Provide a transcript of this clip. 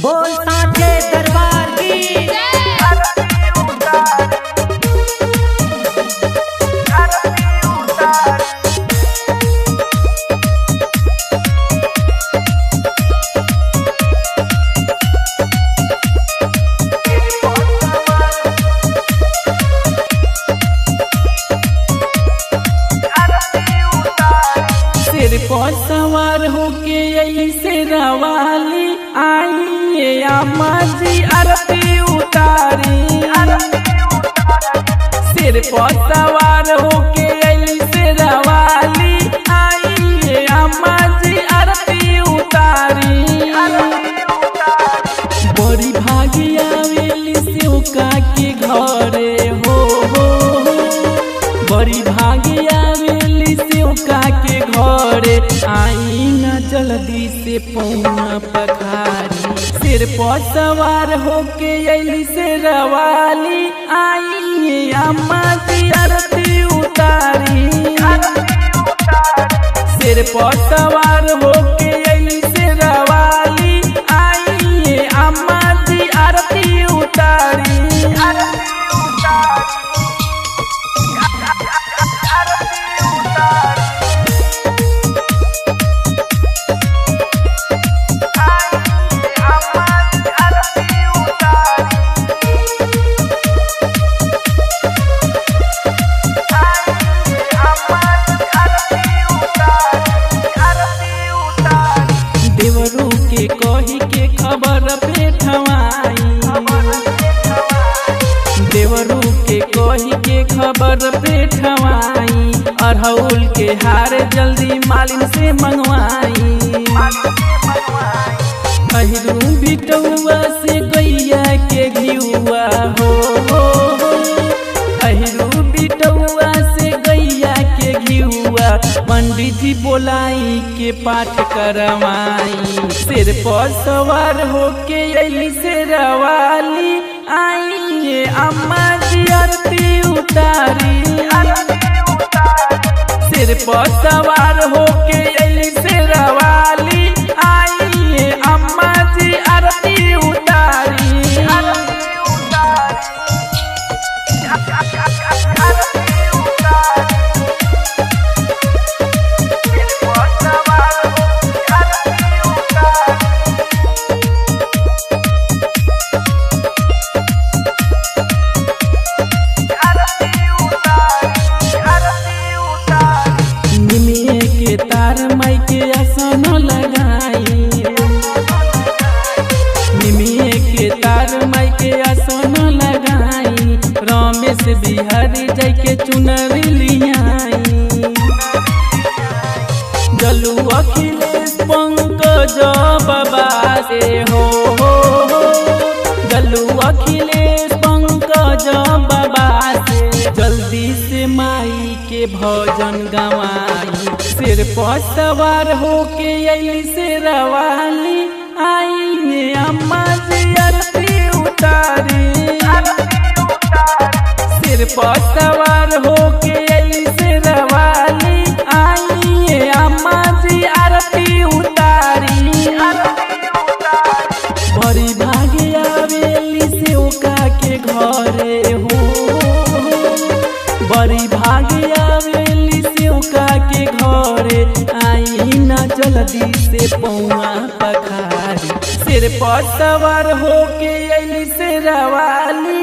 बोल साचे दरबार की सिर पर सवार होके ऐसे रवाली आइए अम्मा जी आरती उतारी। सिर पर सवार होके ऐसे रवाली आइए अम्मा जी आरती उतारी। बड़ी भागी आवेली शिवका के घरे हो बड़ी भागी आवेली शिवका के घरे आई न जल्दी से पौना पखारी। सिर पर सवार होके ऐली से रवाली आई अम्मा जी आरती उतारी। सिर पर सवार होके ऐली से रवाली आई अम्मा जी आरती उतारी। देवरू के कही के खबर पेठवाई। देवरू के कही के खबर पेठवाई। अरहुल के हार जल्दी मालिन से मंगवाई। अहिरू बिटुआ से गैया के घिउआ हो अहिरू बिटुआ से गैया के घिउआ। पंडित जी बोलाई के पाठ करवाई। सिर पर सवार होके ऐली से रवाली आई अम्मा जी आरती उतारी। सिर पर सवार होके ऐली से रवाली आई अम्मा जी आरती उतारी। निमिये के तार माई के आसन लगाई। निमिये के तार माई के आसन लगाई। रमेश बिहारी जाय के चुनरी लियाई। जलू अखिलेश पंकज बाबा से हो जलू अखिलेश पंकज बाबा से जल्दी से माई के भजन गवाई। सिर पर सवार होके ऐली से रवाली आई अम्मा जी आरती उतारी। सिर पर सवार होके ऐली से रवाली आई अम्मा जी आरती उतारी। बड़ी भागी आवेली शिवका के घरे हो बड़ी भागी आवेली शिवका के घरे आई न जल्दी से पौआ पखारी। सिर पर सवार होके ऐली से रवाली